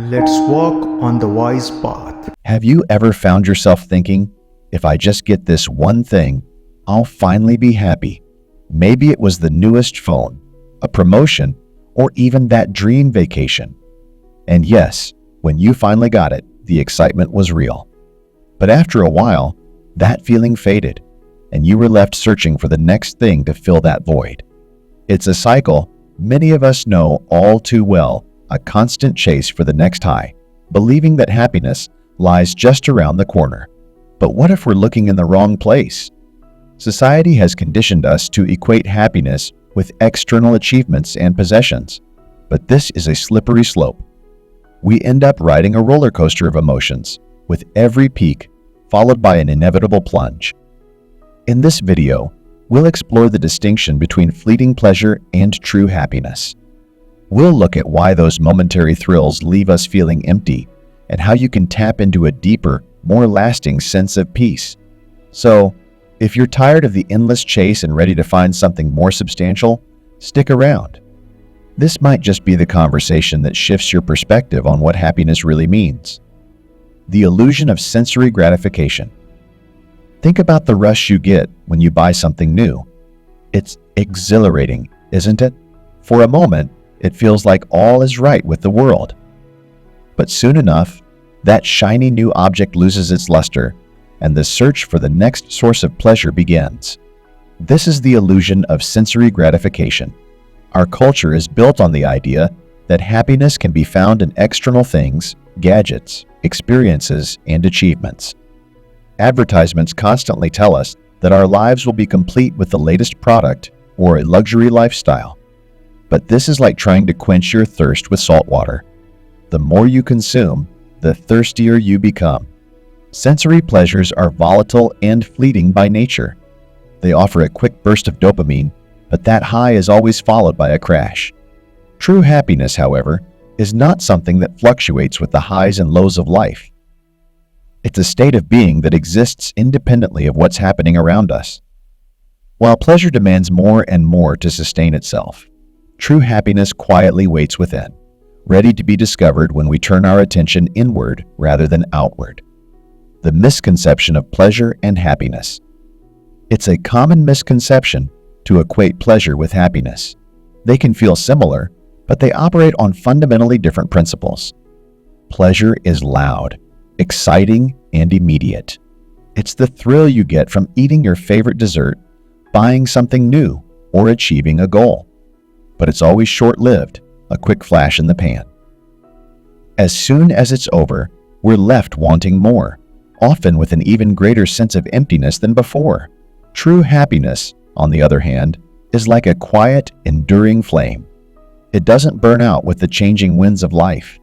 Let's walk on the wise path. Have you ever found yourself thinking, if I just get this one thing, I'll finally be happy? Maybe it was the newest phone, a promotion, or even that dream vacation. And yes, when you finally got it, the excitement was real. But after a while, that feeling faded, and you were left searching for the next thing to fill that void. It's a cycle many of us know all too well, a constant chase for the next high, believing that happiness lies just around the corner. But what if we're looking in the wrong place? Society has conditioned us to equate happiness with external achievements and possessions. But this is a slippery slope. We end up riding a roller coaster of emotions, with every peak followed by an inevitable plunge. In this video, we'll explore the distinction between fleeting pleasure and true happiness. We'll look at why those momentary thrills leave us feeling empty and how you can tap into a deeper, more lasting sense of peace. So, if you're tired of the endless chase and ready to find something more substantial, stick around. This might just be the conversation that shifts your perspective on what happiness really means. The illusion of sensory gratification. Think about the rush you get when you buy something new. It's exhilarating, isn't it? For a moment, it feels like all is right with the world. But soon enough, that shiny new object loses its luster, and the search for the next source of pleasure begins. This is the illusion of sensory gratification. Our culture is built on the idea that happiness can be found in external things, gadgets, experiences, and achievements. Advertisements constantly tell us that our lives will be complete with the latest product or a luxury lifestyle. But this is like trying to quench your thirst with salt water. The more you consume, the thirstier you become. Sensory pleasures are volatile and fleeting by nature. They offer a quick burst of dopamine, but that high is always followed by a crash. True happiness, however, is not something that fluctuates with the highs and lows of life. It's a state of being that exists independently of what's happening around us. While pleasure demands more and more to sustain itself, true happiness quietly waits within, ready to be discovered when we turn our attention inward rather than outward. The misconception of pleasure and happiness. It's a common misconception to equate pleasure with happiness. They can feel similar, but they operate on fundamentally different principles. Pleasure is loud, exciting, and immediate. It's the thrill you get from eating your favorite dessert, buying something new, or achieving a goal. But it's always short-lived, a quick flash in the pan. As soon as it's over, we're left wanting more, often with an even greater sense of emptiness than before. True happiness, on the other hand, is like a quiet, enduring flame. It doesn't burn out with the changing winds of life.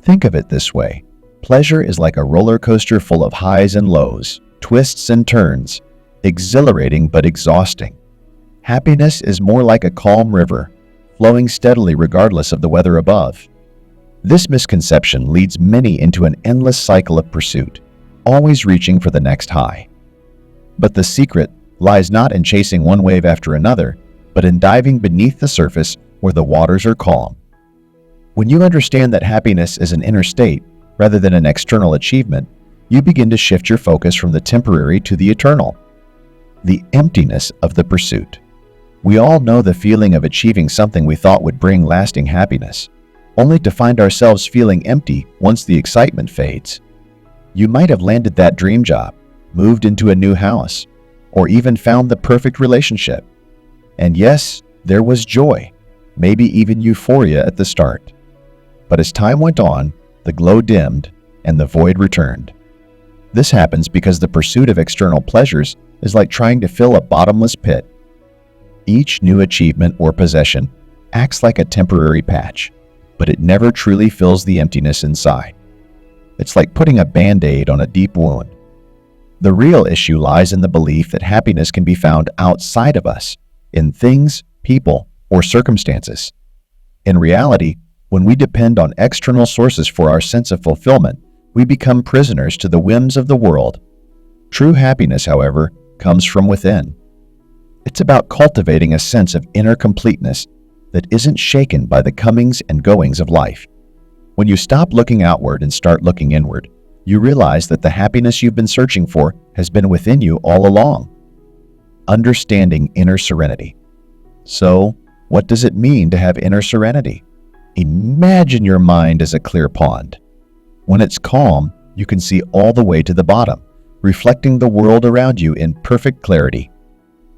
Think of it this way. Pleasure is like a roller coaster full of highs and lows, twists and turns, exhilarating but exhausting. Happiness is more like a calm river, flowing steadily regardless of the weather above. This misconception leads many into an endless cycle of pursuit, always reaching for the next high. But the secret lies not in chasing one wave after another, but in diving beneath the surface where the waters are calm. When you understand that happiness is an inner state rather than an external achievement, you begin to shift your focus from the temporary to the eternal. The emptiness of the pursuit. We all know the feeling of achieving something we thought would bring lasting happiness, only to find ourselves feeling empty once the excitement fades. You might have landed that dream job, moved into a new house, or even found the perfect relationship. And yes, there was joy, maybe even euphoria at the start. But as time went on, the glow dimmed and the void returned. This happens because the pursuit of external pleasures is like trying to fill a bottomless pit. Each new achievement or possession acts like a temporary patch, but it never truly fills the emptiness inside. It's like putting a Band-Aid on a deep wound. The real issue lies in the belief that happiness can be found outside of us, in things, people, or circumstances. In reality, when we depend on external sources for our sense of fulfillment, we become prisoners to the whims of the world. True happiness, however, comes from within. It's about cultivating a sense of inner completeness that isn't shaken by the comings and goings of life. When you stop looking outward and start looking inward, you realize that the happiness you've been searching for has been within you all along. Understanding inner serenity. So, what does it mean to have inner serenity? Imagine your mind as a clear pond. When it's calm, you can see all the way to the bottom, reflecting the world around you in perfect clarity.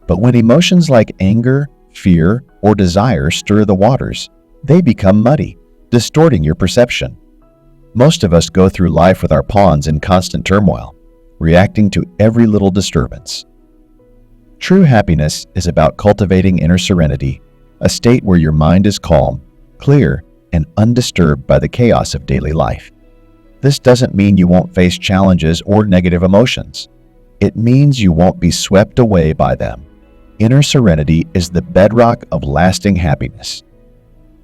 But when emotions like anger, fear, or desire stir the waters, they become muddy, distorting your perception. Most of us go through life with our ponds in constant turmoil, reacting to every little disturbance. True happiness is about cultivating inner serenity, a state where your mind is calm, clear, and undisturbed by the chaos of daily life. This doesn't mean you won't face challenges or negative emotions. It means you won't be swept away by them. Inner serenity is the bedrock of lasting happiness.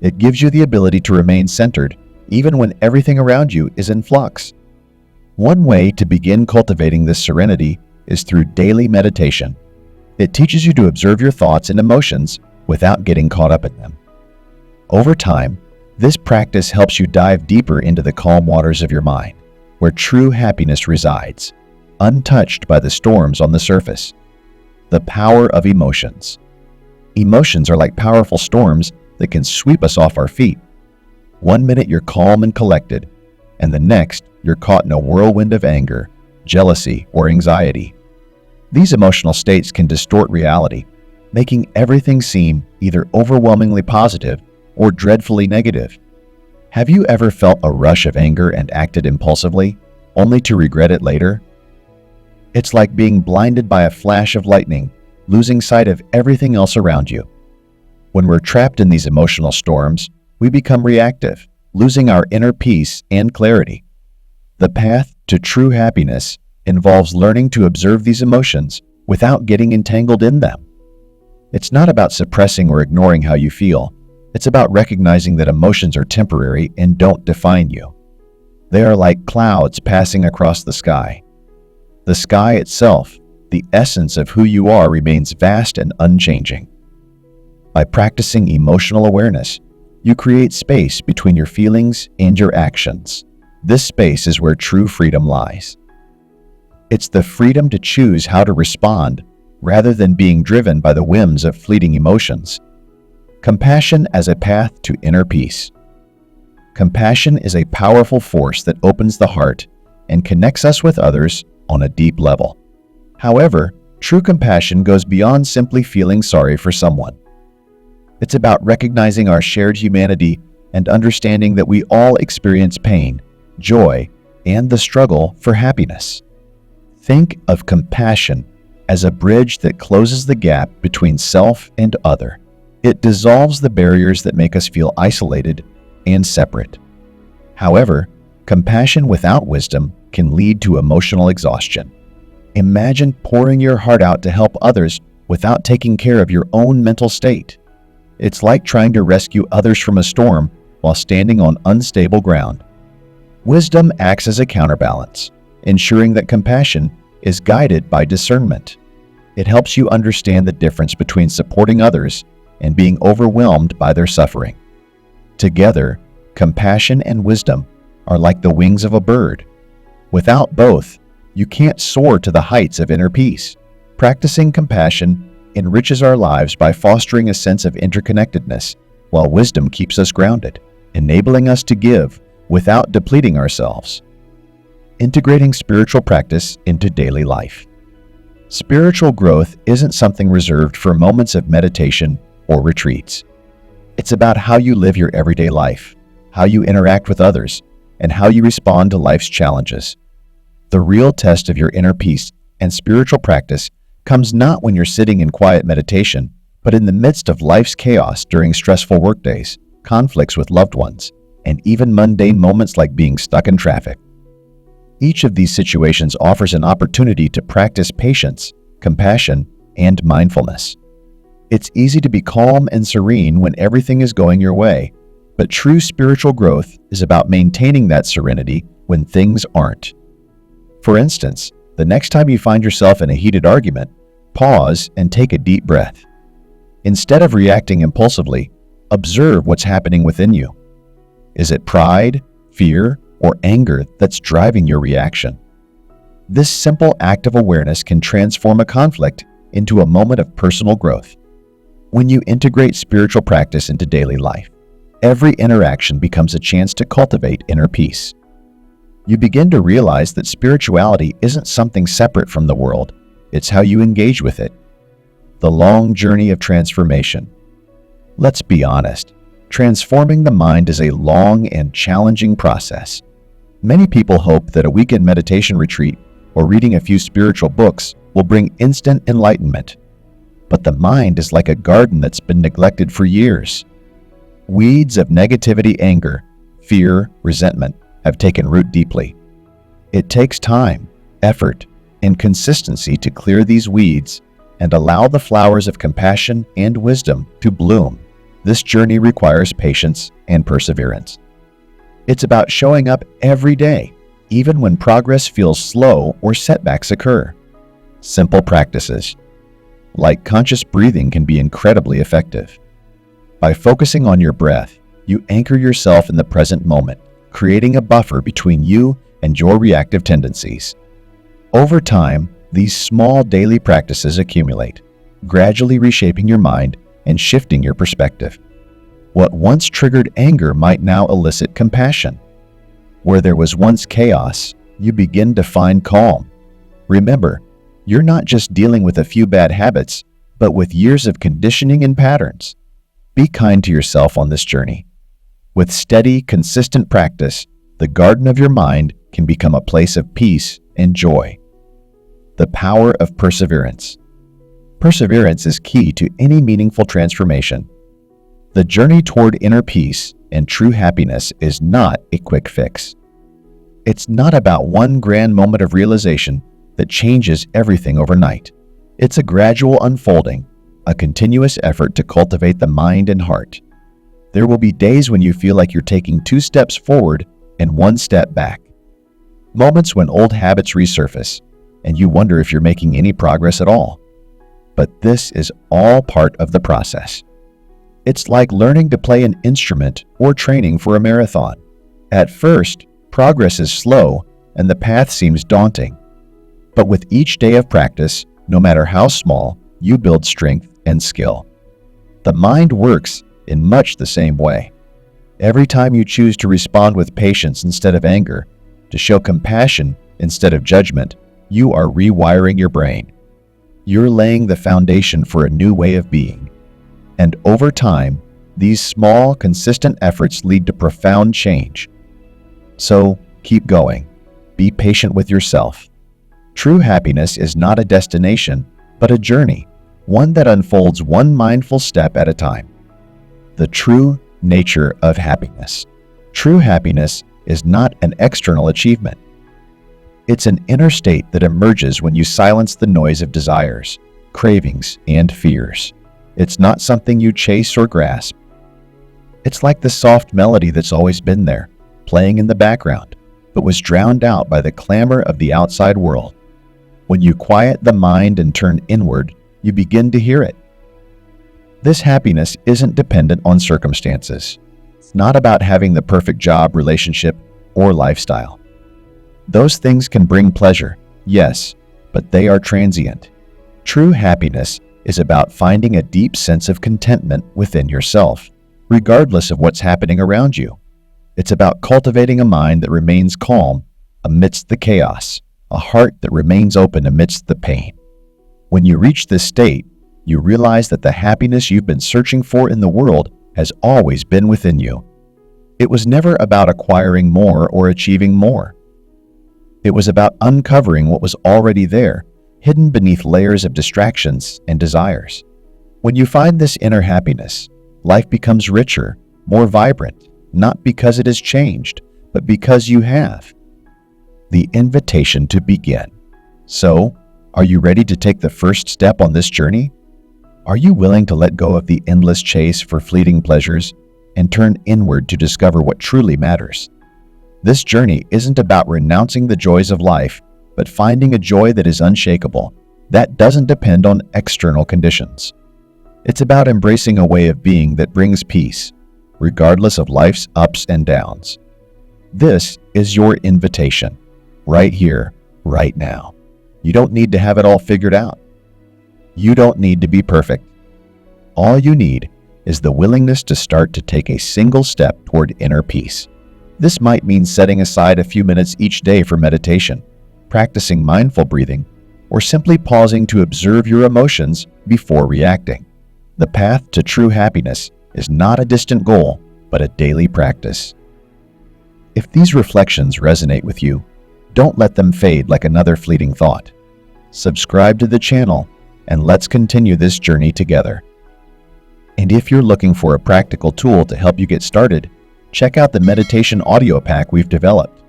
It gives you the ability to remain centered even when everything around you is in flux. One way to begin cultivating this serenity is through daily meditation. It teaches you to observe your thoughts and emotions without getting caught up in them. Over time, this practice helps you dive deeper into the calm waters of your mind, where true happiness resides, untouched by the storms on the surface. The power of emotions. Emotions are like powerful storms that can sweep us off our feet. One minute you're calm and collected, and the next you're caught in a whirlwind of anger, jealousy, or anxiety. These emotional states can distort reality, making everything seem either overwhelmingly positive or dreadfully negative. Have you ever felt a rush of anger and acted impulsively, only to regret it later? It's like being blinded by a flash of lightning, losing sight of everything else around you. When we're trapped in these emotional storms, we become reactive, losing our inner peace and clarity. The path to true happiness involves learning to observe these emotions without getting entangled in them. It's not about suppressing or ignoring how you feel. It's about recognizing that emotions are temporary and don't define you. They are like clouds passing across the sky. The sky itself, the essence of who you are, remains vast and unchanging. By practicing emotional awareness, you create space between your feelings and your actions. This space is where true freedom lies. It's the freedom to choose how to respond rather than being driven by the whims of fleeting emotions. Compassion as a path to inner peace. Compassion is a powerful force that opens the heart and connects us with others on a deep level. However, true compassion goes beyond simply feeling sorry for someone. It's about recognizing our shared humanity and understanding that we all experience pain, joy, and the struggle for happiness. Think of compassion as a bridge that closes the gap between self and other. It dissolves the barriers that make us feel isolated and separate. However, compassion without wisdom can lead to emotional exhaustion. Imagine pouring your heart out to help others without taking care of your own mental state. It's like trying to rescue others from a storm while standing on unstable ground. Wisdom acts as a counterbalance, ensuring that compassion is guided by discernment. It helps you understand the difference between supporting others and being overwhelmed by their suffering. Together, compassion and wisdom are like the wings of a bird. Without both, you can't soar to the heights of inner peace. Practicing compassion enriches our lives by fostering a sense of interconnectedness, while wisdom keeps us grounded, enabling us to give without depleting ourselves. Integrating spiritual practice into daily life. Spiritual growth isn't something reserved for moments of meditation or retreats. It's about how you live your everyday life, how you interact with others, and how you respond to life's challenges. The real test of your inner peace and spiritual practice comes not when you're sitting in quiet meditation, but in the midst of life's chaos during stressful workdays, conflicts with loved ones, and even mundane moments like being stuck in traffic. Each of these situations offers an opportunity to practice patience, compassion, and mindfulness. It's easy to be calm and serene when everything is going your way, but true spiritual growth is about maintaining that serenity when things aren't. For instance, the next time you find yourself in a heated argument, pause and take a deep breath. Instead of reacting impulsively, observe what's happening within you. Is it pride, fear, or anger that's driving your reaction. This simple act of awareness can transform a conflict into a moment of personal growth. When you integrate spiritual practice into daily life, every interaction becomes a chance to cultivate inner peace. You begin to realize that spirituality isn't something separate from the world, it's how you engage with it. The long journey of transformation. Let's be honest, transforming the mind is a long and challenging process. Many people hope that a weekend meditation retreat or reading a few spiritual books will bring instant enlightenment. But the mind is like a garden that's been neglected for years. Weeds of negativity, anger, fear, resentment have taken root deeply. It takes time, effort, and consistency to clear these weeds and allow the flowers of compassion and wisdom to bloom. This journey requires patience and perseverance. It's about showing up every day, even when progress feels slow or setbacks occur. Simple practices, like conscious breathing, can be incredibly effective. By focusing on your breath, you anchor yourself in the present moment, creating a buffer between you and your reactive tendencies. Over time, these small daily practices accumulate, gradually reshaping your mind and shifting your perspective. What once triggered anger might now elicit compassion. Where there was once chaos, you begin to find calm. Remember, you're not just dealing with a few bad habits, but with years of conditioning and patterns. Be kind to yourself on this journey. With steady, consistent practice, the garden of your mind can become a place of peace and joy. The power of perseverance. Perseverance is key to any meaningful transformation. The journey toward inner peace and true happiness is not a quick fix. It's not about one grand moment of realization that changes everything overnight. It's a gradual unfolding, a continuous effort to cultivate the mind and heart. There will be days when you feel like you're taking 2 steps forward and 1 step back. Moments when old habits resurface, and you wonder if you're making any progress at all. But this is all part of the process. It's like learning to play an instrument or training for a marathon. At first, progress is slow and the path seems daunting. But with each day of practice, no matter how small, you build strength and skill. The mind works in much the same way. Every time you choose to respond with patience instead of anger, to show compassion instead of judgment, you are rewiring your brain. You're laying the foundation for a new way of being. And over time, these small, consistent efforts lead to profound change. So, keep going. Be patient with yourself. True happiness is not a destination, but a journey, one that unfolds one mindful step at a time. The true nature of happiness. True happiness is not an external achievement. It's an inner state that emerges when you silence the noise of desires, cravings, and fears. It's not something you chase or grasp. It's like the soft melody that's always been there, playing in the background, but was drowned out by the clamor of the outside world. When you quiet the mind and turn inward, you begin to hear it. This happiness isn't dependent on circumstances. It's not about having the perfect job, relationship, or lifestyle. Those things can bring pleasure, yes, but they are transient. True happiness is about finding a deep sense of contentment within yourself, regardless of what's happening around you. It's about cultivating a mind that remains calm amidst the chaos, a heart that remains open amidst the pain. When you reach this state, you realize that the happiness you've been searching for in the world has always been within you. It was never about acquiring more or achieving more. It was about uncovering what was already there, hidden beneath layers of distractions and desires. When you find this inner happiness, life becomes richer, more vibrant, not because it has changed, but because you have. The invitation to begin. So, are you ready to take the first step on this journey? Are you willing to let go of the endless chase for fleeting pleasures and turn inward to discover what truly matters? This journey isn't about renouncing the joys of life, but finding a joy that is unshakable, that doesn't depend on external conditions. It's about embracing a way of being that brings peace, regardless of life's ups and downs. This is your invitation, right here, right now. You don't need to have it all figured out. You don't need to be perfect. All you need is the willingness to start to take a single step toward inner peace. This might mean setting aside a few minutes each day for meditation, practicing mindful breathing, or simply pausing to observe your emotions before reacting. The path to true happiness is not a distant goal, but a daily practice. If these reflections resonate with you, don't let them fade like another fleeting thought. Subscribe to the channel, and let's continue this journey together. And if you're looking for a practical tool to help you get started, check out the meditation audio pack we've developed.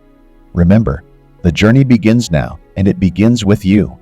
Remember, the journey begins now, and it begins with you.